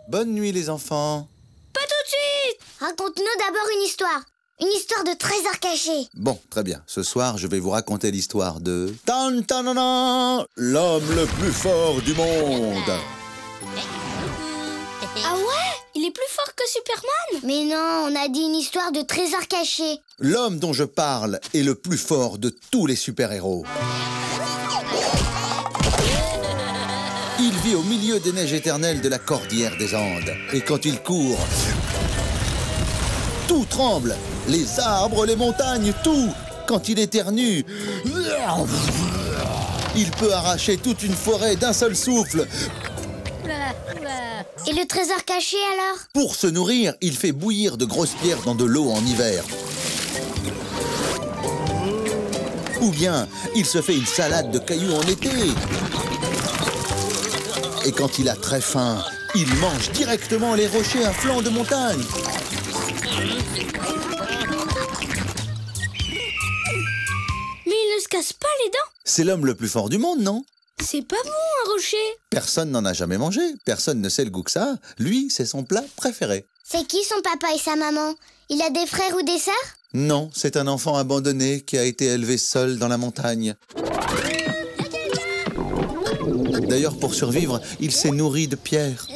Bonne nuit les enfants. Pas tout de suite! Raconte-nous d'abord une histoire. Une histoire de trésor caché. Bon, très bien. Ce soir, je vais vous raconter l'histoire de... Tan tanana, l'homme le plus fort du monde. Ah ouais? Il est plus fort que Superman? Mais non, on a dit une histoire de trésor caché. L'homme dont je parle est le plus fort de tous les super-héros. Il vit au milieu des neiges éternelles de la cordillère des Andes. Et quand il court, tout tremble. Les arbres, les montagnes, tout. Quand il éternue, il peut arracher toute une forêt d'un seul souffle. Et le trésor caché alors? Pour se nourrir, il fait bouillir de grosses pierres dans de l'eau en hiver. Ou bien, il se fait une salade de cailloux en été. Et quand il a très faim, il mange directement les rochers à flanc de montagne. Mais il ne se casse pas les dents? C'est l'homme le plus fort du monde, non? C'est pas bon, un rocher. Personne n'en a jamais mangé. Personne ne sait le goût que ça a. Lui, c'est son plat préféré. C'est qui son papa et sa maman? Il a des frères ou des sœurs? Non, c'est un enfant abandonné qui a été élevé seul dans la montagne. D'ailleurs, pour survivre, il s'est nourri de pierres.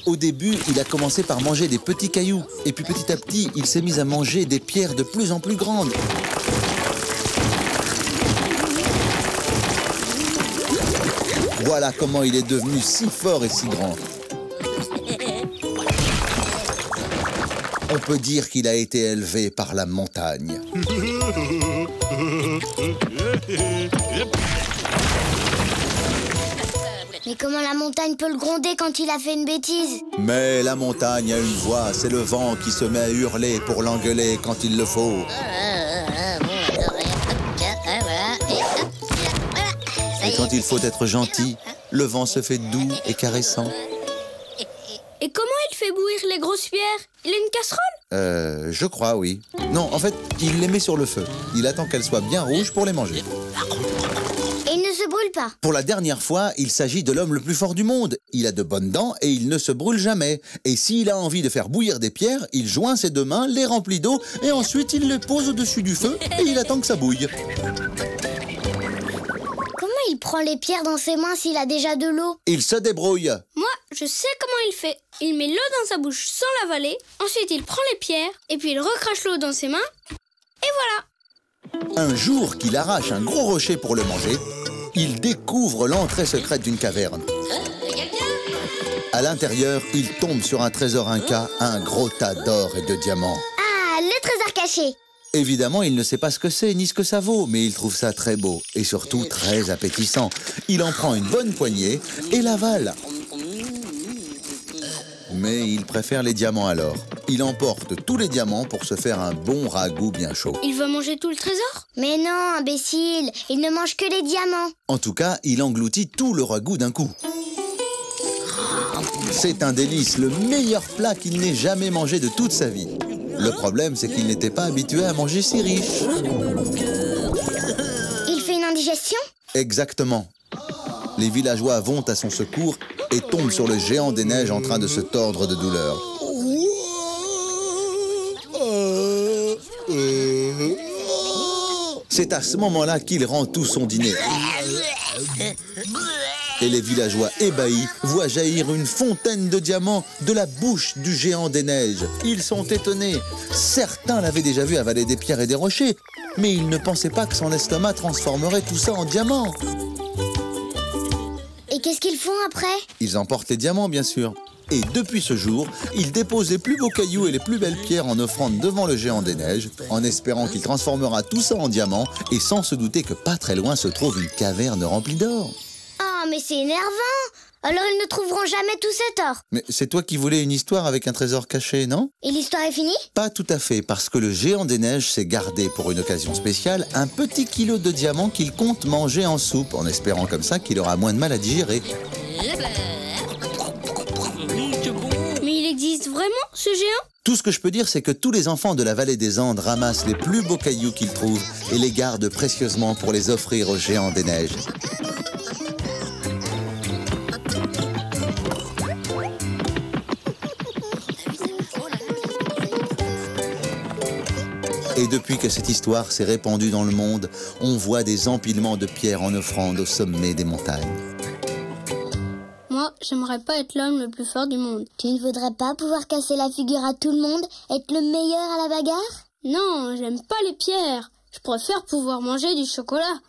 Au début, il a commencé par manger des petits cailloux. Et puis petit à petit, il s'est mis à manger des pierres de plus en plus grandes. Voilà comment il est devenu si fort et si grand. On peut dire qu'il a été élevé par la montagne. Mais comment la montagne peut le gronder quand il a fait une bêtise? Mais la montagne a une voix, c'est le vent qui se met à hurler pour l'engueuler quand il le faut. Et quand il faut être gentil, le vent se fait doux et caressant. Et comment il fait bouillir les grosses pierres? Il a une casserole? Je crois, oui. Non, en fait, il les met sur le feu. Il attend qu'elles soient bien rouges pour les manger. Et il ne se brûle pas? Pour la dernière fois, il s'agit de l'homme le plus fort du monde. Il a de bonnes dents et il ne se brûle jamais. Et s'il a envie de faire bouillir des pierres, il joint ses deux mains, les remplit d'eau et ensuite il les pose au-dessus du feu et il attend que ça bouille. Comment il prend les pierres dans ses mains s'il a déjà de l'eau? Il se débrouille. Moi, je sais comment il fait. Il met l'eau dans sa bouche sans l'avaler. Ensuite, il prend les pierres. Et puis, il recrache l'eau dans ses mains. Et voilà. Un jour qu'il arrache un gros rocher pour le manger, il découvre l'entrée secrète d'une caverne. À l'intérieur, il tombe sur un trésor inca, un gros tas d'or et de diamants. Ah, le trésor caché! Évidemment, il ne sait pas ce que c'est ni ce que ça vaut, mais il trouve ça très beau et surtout très appétissant. Il en prend une bonne poignée et l'avale. Mais il préfère les diamants alors. Il emporte tous les diamants pour se faire un bon ragoût bien chaud. Il va manger tout le trésor? Mais non, imbécile, il ne mange que les diamants. En tout cas, il engloutit tout le ragoût d'un coup. C'est un délice, le meilleur plat qu'il n'ait jamais mangé de toute sa vie. Le problème, c'est qu'il n'était pas habitué à manger si riche. Il fait une indigestion? Exactement. Les villageois vont à son secours et tombent sur le géant des neiges en train de se tordre de douleur. C'est à ce moment-là qu'il rend tout son dîner. Et les villageois ébahis voient jaillir une fontaine de diamants de la bouche du géant des neiges. Ils sont étonnés. Certains l'avaient déjà vu avaler des pierres et des rochers, mais ils ne pensaient pas que son estomac transformerait tout ça en diamants. Et qu'est-ce qu'ils font après? Ils emportent les diamants, bien sûr. Et depuis ce jour, ils déposent les plus beaux cailloux et les plus belles pierres en offrande devant le géant des neiges, en espérant qu'il transformera tout ça en diamants, et sans se douter que pas très loin se trouve une caverne remplie d'or. Oh, mais c'est énervant! Alors ils ne trouveront jamais tout cet or. Mais c'est toi qui voulais une histoire avec un trésor caché, non? Et l'histoire est finie? Pas tout à fait, parce que le géant des neiges s'est gardé pour une occasion spéciale un petit kilo de diamants qu'il compte manger en soupe, en espérant comme ça qu'il aura moins de mal à digérer. Mais il existe vraiment, ce géant? Tout ce que je peux dire, c'est que tous les enfants de la vallée des Andes ramassent les plus beaux cailloux qu'ils trouvent et les gardent précieusement pour les offrir au géant des neiges. Et depuis que cette histoire s'est répandue dans le monde, on voit des empilements de pierres en offrande au sommet des montagnes. Moi, j'aimerais pas être l'homme le plus fort du monde. Tu ne voudrais pas pouvoir casser la figure à tout le monde, être le meilleur à la bagarre? Non, j'aime pas les pierres. Je préfère pouvoir manger du chocolat.